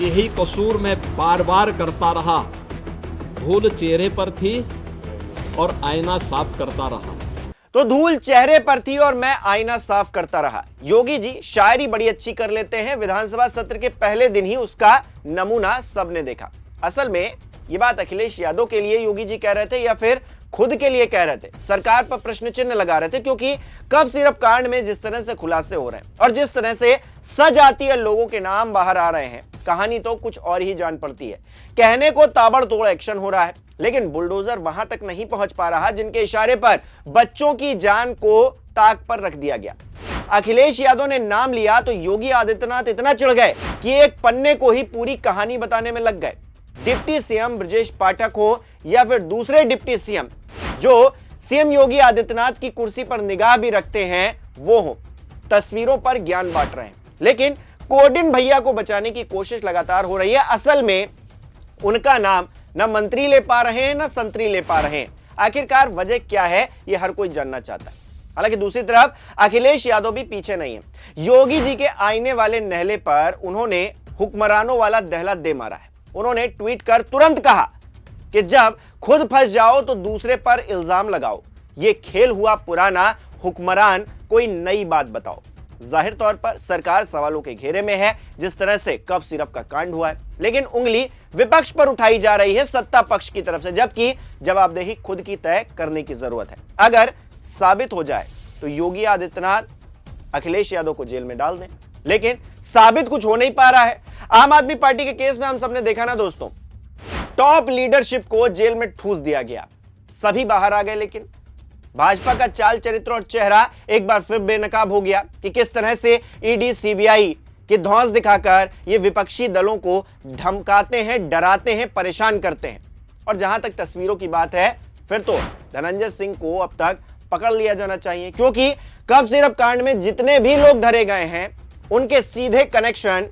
यही कसूर मैं बार बार करता रहा। धूल चेहरे पर थी और आईना साफ करता रहा। तो धूल चेहरे पर थी और मैं आईना साफ करता रहा। योगी जी शायरी बड़ी अच्छी कर लेते हैं। विधानसभा सत्र के पहले दिन ही उसका नमूना सबने देखा। असल में ये बात अखिलेश यादव के लिए योगी जी कह रहे थे या फिर खुद के लिए कह रहे थे? सरकार पर प्रश्न चिन्ह लगा रहे थे, क्योंकि कफ सिरप कांड में जिस तरह से खुलासे हो रहे हैं और जिस तरह से सजातीय लोगों के नाम बाहर आ रहे हैं, कहानी तो कुछ और ही जान पड़ती है। कहने को ताबड़तोड़ एक्शन हो रहा है, लेकिन बुलडोजर वहां तक नहीं पहुंच पा रहा जिनके इशारे पर बच्चों की जान को ताक पर रख दिया गया। अखिलेश यादव ने नाम लिया तो योगी आदित्यनाथ इतना चिढ़ गए कि एक पन्ने को ही पूरी कहानी बताने में लग गए। डिप्टी सीएम ब्रजेश पाठक हो या फिर दूसरे डिप्टी सीएम जो सीएम योगी आदित्यनाथ की कुर्सी पर निगाह भी रखते हैं, वो हो, तस्वीरों पर ज्ञान बांट रहे हैं, लेकिन कोडिन भैया को बचाने की कोशिश लगातार हो रही है। असल में उनका नाम न मंत्री ले पा रहे हैं न संतरी ले पा रहे हैं। आखिरकार वजह क्या है, यह हर कोई जानना चाहता है। हालांकि दूसरी तरफ अखिलेश यादव भी पीछे नहीं है। योगी जी के आईने वाले नहले पर उन्होंने हुक्मरानों वाला दहला दे मारा है। उन्होंने ट्वीट कर तुरंत कहा कि जब खुद फंस जाओ तो दूसरे पर इल्जाम लगाओ। यह खेल हुआ पुराना, हुक्मरान कोई नई बात बताओ। जाहिर तौर पर सरकार सवालों के घेरे में है, जिस तरह से कफ सिरप का कांड हुआ है, लेकिन उंगली विपक्ष पर उठाई जा रही है सत्ता पक्ष की तरफ से, जबकि जवाबदेही खुद की तय करने की जरूरत है। अगर साबित हो जाए तो योगी आदित्यनाथ अखिलेश यादव को जेल में डाल दें, लेकिन साबित कुछ हो नहीं पा रहा है। आम आदमी पार्टी के केस में हम सबने देखा ना दोस्तों, टॉप लीडरशिप को जेल में ठूस दिया गया, सभी बाहर आ गए, लेकिन भाजपा का चाल चरित्र और चेहरा एक बार फिर बेनकाब हो गया कि किस तरह से ईडी सीबीआई की धौंस दिखाकर ये विपक्षी दलों को धमकाते हैं, डराते हैं, परेशान करते हैं। और जहां तक तस्वीरों की बात है, फिर तो धनंजय सिंह को अब तक पकड़ लिया जाना चाहिए, क्योंकि कफ सिरप कांड में जितने भी लोग धरे गए हैं उनके सीधे कनेक्शन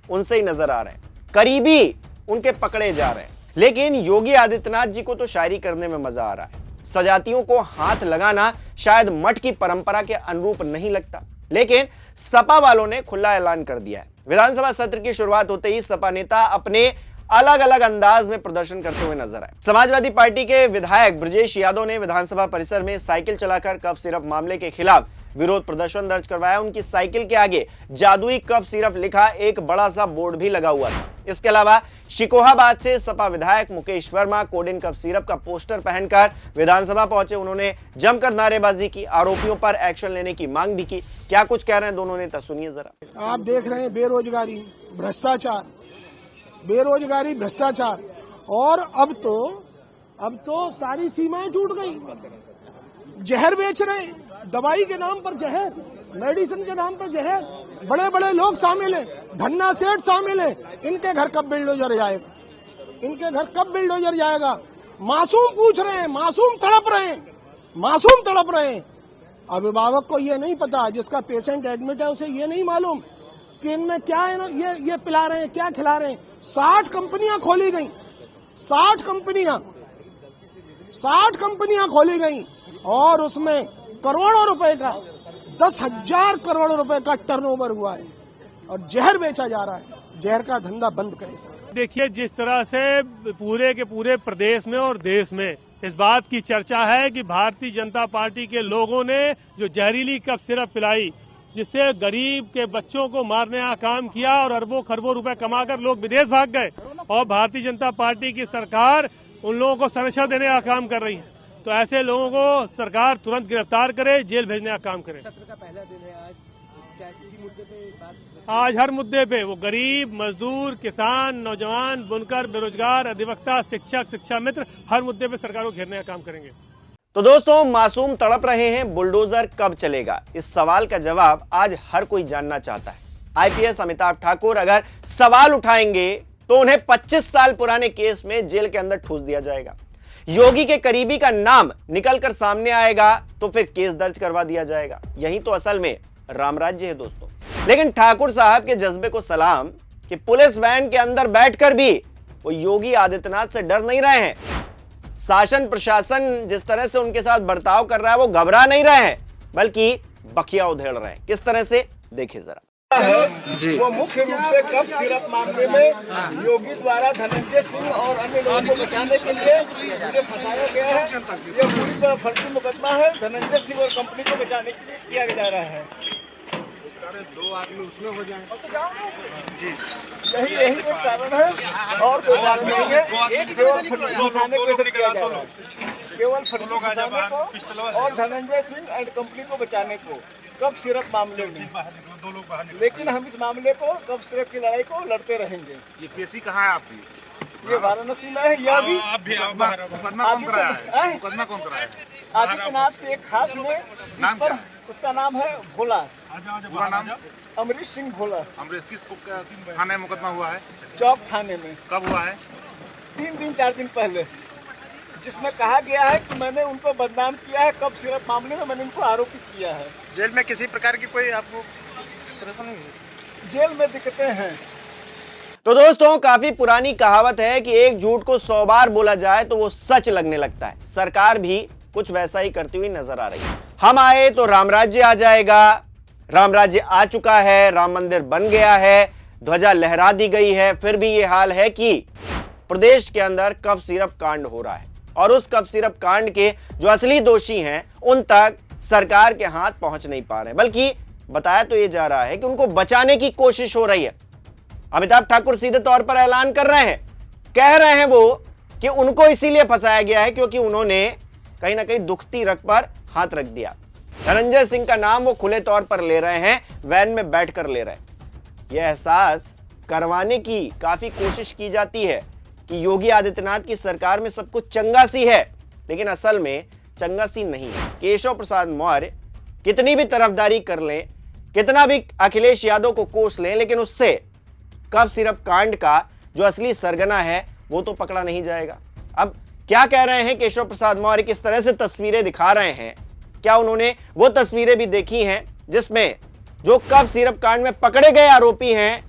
उनसे ही नजर आ रहे हैं, करीबी उनके पकड़े जा रहे हैं। लेकिन योगी आदित्यनाथ जी को तो शायरी करने में मजा आ रहा है। सजातियों को हाथ लगाना शायद मठ की परंपरा के अनुरूप नहीं लगता, लेकिन सपा वालों ने खुला ऐलान कर दिया है। विधानसभा सत्र की शुरुआत होते ही सपा नेता अपने अलग अलग अंदाज में प्रदर्शन करते हुए नजर आए। समाजवादी पार्टी के विधायक ब्रजेश यादव ने विधानसभा परिसर में साइकिल चलाकर कफ सिरप मामले के खिलाफ विरोध प्रदर्शन दर्ज करवाया। उनकी साइकिल के आगे जादुई कफ सिरप लिखा एक बड़ा सा बोर्ड भी लगा हुआ था। इसके अलावा शिकोहाबाद से सपा विधायक Mukesh Verma codeine cough syrup का पोस्टर पहनकर विधानसभा पहुंचे। उन्होंने जमकर नारेबाजी की, आरोपियों पर एक्शन लेने की मांग भी की। क्या कुछ कह रहे हैं दोनों नेता, सुनिए जरा। आप देख रहे हैं बेरोजगारी, भ्रष्टाचार, बेरोजगारी, भ्रष्टाचार, और अब तो सारी सीमाएं टूट गई। जहर बेच रहे हैं, दवाई के नाम पर जहर, मेडिसिन के नाम पर जहर। बड़े बड़े लोग शामिल हैं, धन्ना सेठ शामिल हैं। इनके घर कब बिल्डोजर जाएगा? इनके घर कब बिल्डोजर जाएगा? मासूम पूछ रहे हैं, मासूम तड़प रहे हैं, मासूम तड़प रहे हैं। अभिभावक को ये नहीं पता, जिसका पेशेंट एडमिट है उसे ये नहीं मालूम कि इनमें क्या है, ये पिला रहे हैं, क्या खिला रहे हैं। 60 कंपनियां खोली गई, 60 कंपनियां खोली गई, और उसमें करोड़ों रुपए का, 10,000 करोड़ रुपए का टर्नओवर हुआ है, और जहर बेचा जा रहा है। जहर का धंधा बंद करें सर। देखिए, जिस तरह से पूरे के पूरे प्रदेश में और देश में इस बात की चर्चा है कि भारतीय जनता पार्टी के लोगों ने जो जहरीली कफ सिरप पिलाई, जिससे गरीब के बच्चों को मारने का काम किया और अरबों खरबों रुपए कमाकर लोग विदेश भाग गए, और भारतीय जनता पार्टी की सरकार उन लोगों को संरक्षण देने का काम कर रही है। तो ऐसे लोगों को सरकार तुरंत गिरफ्तार करे, जेल भेजने का काम करे। सत्र का पहला दिन है आज, क्या किसी मुद्दे पे बात? आज हर मुद्दे पे, वो गरीब, मजदूर, किसान, नौजवान, बुनकर, बेरोजगार, अधिवक्ता, शिक्षक, शिक्षा मित्र, हर मुद्दे पे सरकार को घेरने का काम करेंगे। तो दोस्तों, मासूम तड़प रहे हैं, बुलडोजर कब चलेगा? इस सवाल का जवाब आज हर कोई जानना चाहता है। आईपीएस अमिताभ ठाकुर अगर सवाल उठाएंगे तो उन्हें 25 साल पुराने केस में जेल के अंदर ठूस दिया जाएगा। योगी के करीबी का नाम निकलकर सामने आएगा तो फिर केस दर्ज करवा दिया जाएगा। यही तो असल में राम राज्य है दोस्तों। लेकिन ठाकुर साहब के जज्बे को सलाम कि पुलिस वैन के अंदर बैठकर भी वो योगी आदित्यनाथ से डर नहीं रहे हैं। शासन प्रशासन जिस तरह से उनके साथ बर्ताव कर रहा है, वो घबरा नहीं रहे हैं, बल्कि बखिया उधेड़ रहे हैं। किस तरह से, देखिए जरा। है वो मुख्य रूप से कफ सिरप मामले में योगी द्वारा धनंजय सिंह और अन्य लोगों को बचाने के लिए मुझे फंसाया गया है। ये पूरी तरह फर्जी मुकदमा है। धनंजय सिंह और कंपनी को बचाने के लिए किया जा रहा है। दो आदमी उसमें हो जाए जी, यही एक कारण है और कोई कारण नहीं है। केवल फंसाने को किया जा रहा है, केवल फंसाने को और धनंजय सिंह एंड कंपनी को बचाने को कफ सिरप मामले में। लेकिन हम इस मामले को कफ सिरप की लड़ाई को लड़ते रहेंगे। ये पेशी कहाँ है आपकी? ये वाराणसी में है। यह भी मुकदमा कौन कराया है? मुकदमा कौन कराया है? आदित्यनाथ के एक खास में, जिस पर उसका नाम है भोला, नाम अमरीश सिंह भोला। अमरीश किस थाने में मुकदमा हुआ है? चौक थाने में। कब हुआ है? 3-4 दिन पहले, जिसमें कहा गया है कि मैंने उनको बदनाम किया है। कफ सिरप मामले में मैंने उनको आरोपित किया है। जेल में किसी प्रकार की कोई आपको नहीं? जेल में दिक्कतें हैं। तो दोस्तों, काफी पुरानी कहावत है कि एक झूठ को 100 बार बोला जाए तो वो सच लगने लगता है। सरकार भी कुछ वैसा ही करती हुई नजर आ रही है। हम आए तो राम राज्य आ जाएगा, राम राज्य आ चुका है, राम मंदिर बन गया है, ध्वजा लहरा दी गई है, फिर भी ये हाल है कि प्रदेश के अंदर कफ सिरप कांड हो रहा है और उस कफ सिरप कांड के जो असली दोषी हैं उन तक सरकार के हाथ पहुंच नहीं पा रहे, बल्कि बताया तो ये जा रहा है कि उनको बचाने की कोशिश हो रही है। अमिताभ ठाकुर सीधे तौर पर ऐलान कर रहे हैं, कह रहे हैं वो कि उनको इसीलिए फंसाया गया है क्योंकि उन्होंने कहीं ना कहीं दुखती रग पर हाथ रख दिया। धनंजय सिंह का नाम वो खुले तौर पर ले रहे हैं, वैन में बैठकर ले रहे हैं। यह एहसास करवाने की काफी कोशिश की जाती है कि योगी आदित्यनाथ की सरकार में सब कुछ चंगा सी है, लेकिन असल में चंगा सी नहीं है। केशव प्रसाद मौर्य कितनी भी तरफदारी कर लें, कितना भी अखिलेश यादव को कोस लें, लेकिन उससे कफ सिरप कांड का जो असली सरगना है वो तो पकड़ा नहीं जाएगा। अब क्या कह रहे हैं केशव प्रसाद मौर्य, किस तरह से तस्वीरें दिखा रहे हैं, क्या उन्होंने वो तस्वीरें भी देखी हैं जिसमें जो कफ सिरप कांड में पकड़े गए आरोपी हैं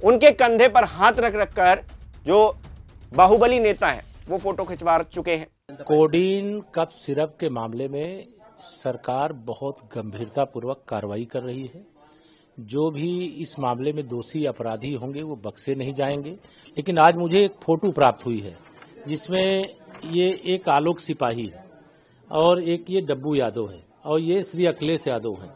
उनके कंधे पर हाथ रख रखकर जो बाहुबली नेता हैं वो फोटो खिंचवा चुके हैं। कोडीन कफ सिरप के मामले में सरकार बहुत गंभीरता पूर्वक कार्रवाई कर रही है। जो भी इस मामले में दोषी अपराधी होंगे वो बख्शे नहीं जाएंगे। लेकिन आज मुझे एक फोटो प्राप्त हुई है जिसमें ये एक आलोक सिपाही है और एक ये डब्बू यादव है और ये श्री अखिलेश यादव है।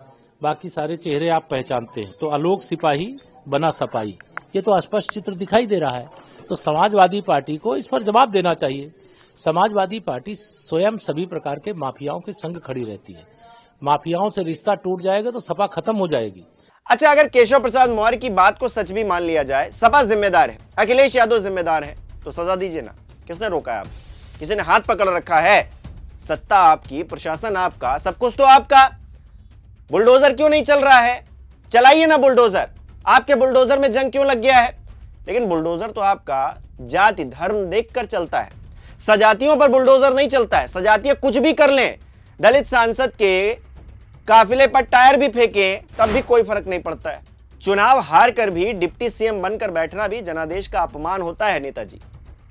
बाकी सारे चेहरे आप पहचानते हैं। तो आलोक सिपाही बना सपाही, ये तो स्पष्ट चित्र दिखाई दे रहा है। तो समाजवादी पार्टी को इस पर जवाब देना चाहिए। समाजवादी पार्टी स्वयं सभी प्रकार के माफियाओं के संग खड़ी रहती है। माफियाओं से रिश्ता टूट जाएगा तो सपा खत्म हो जाएगी। अच्छा, अगर केशव प्रसाद मौर्य की बात को सच भी मान लिया जाए, सपा जिम्मेदार है, अखिलेश यादव जिम्मेदार है, तो सजा दीजिए ना। किसने रोका है? आप किसी ने हाथ पकड़ रखा है? सत्ता आपकी, प्रशासन आपका, सब कुछ तो आपका। बुलडोजर क्यों नहीं चल रहा है? चलाइए ना बुलडोजर। आपके बुलडोजर में जंग क्यों लग गया है? लेकिन बुलडोजर तो आपका जाति धर्म देखकर चलता है, सजातियों पर बुलडोजर नहीं चलता है। सजातीय कुछ भी कर लें, दलित सांसद के काफिले पर टायर भी फेंके तब भी कोई फर्क नहीं पड़ता है। चुनाव हार कर भी डिप्टी सीएम बनकर बैठना भी जनादेश का अपमान होता है नेताजी।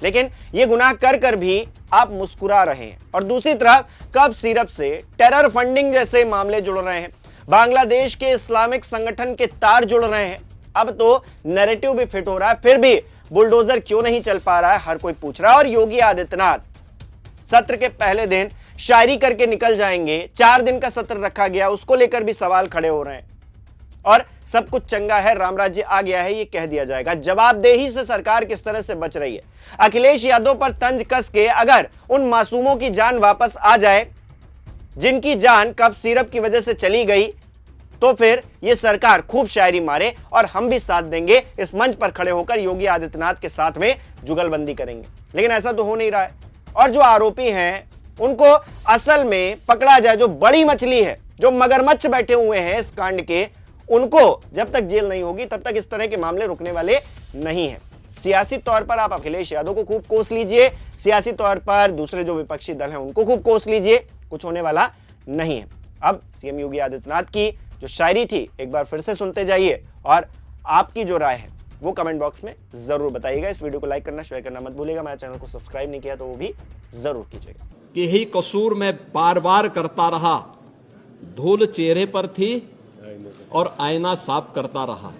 लेकिन ये गुनाह कर कर भी आप मुस्कुरा रहे हैं। और दूसरी तरफ कफ सिरप से टेरर फंडिंग जैसे मामले जुड़ रहे हैं, बांग्लादेश के इस्लामिक संगठन के तार जुड़ रहे हैं। अब तो नैरेटिव भी फिट हो रहा है, फिर भी बुलडोजर क्यों नहीं चल पा रहा है हर कोई पूछ रहा है। और योगी आदित्यनाथ सत्र के पहले दिन शायरी करके निकल जाएंगे। 4 दिन का सत्र रखा गया, उसको लेकर भी सवाल खड़े हो रहे हैं। और सब कुछ चंगा है, राम राज्य आ गया है, ये कह दिया जाएगा। जवाबदेही से सरकार किस तरह से बच रही है? अखिलेश यादव पर तंज कस के अगर उन मासूमों की जान वापस आ जाए जिनकी जान कफ सिरप की वजह से चली गई, तो फिर ये सरकार खूब शायरी मारे और हम भी साथ देंगे। इस मंच पर खड़े होकर योगी आदित्यनाथ के साथ में जुगलबंदी करेंगे। लेकिन ऐसा तो हो नहीं रहा है। और जो आरोपी हैं उनको असल में पकड़ा जाए। जो बड़ी मछली है, जो मगरमच्छ बैठे हुए हैं इस कांड के, उनको जब तक जेल नहीं होगी तब तक इस तरह के मामले रुकने वाले नहीं हैं। सियासी तौर पर आप अखिलेश यादव को खूब कोस लीजिए, सियासी तौर पर दूसरे जो विपक्षी दल हैं उनको खूब कोस लीजिए, कुछ होने वाला नहीं है। अब सीएम योगी आदित्यनाथ की जो शायरी थी एक बार फिर से सुनते जाइए और आपकी जो राय है वो कमेंट बॉक्स में जरूर बताइएगा। इस वीडियो को लाइक करना, शेयर करना मत भूलिएगा। मेरे चैनल को सब्सक्राइब नहीं किया तो वो भी जरूर कीजिएगा। यही कसूर मैं बार बार करता रहा, धूल चेहरे पर थी और आईना साफ करता रहा।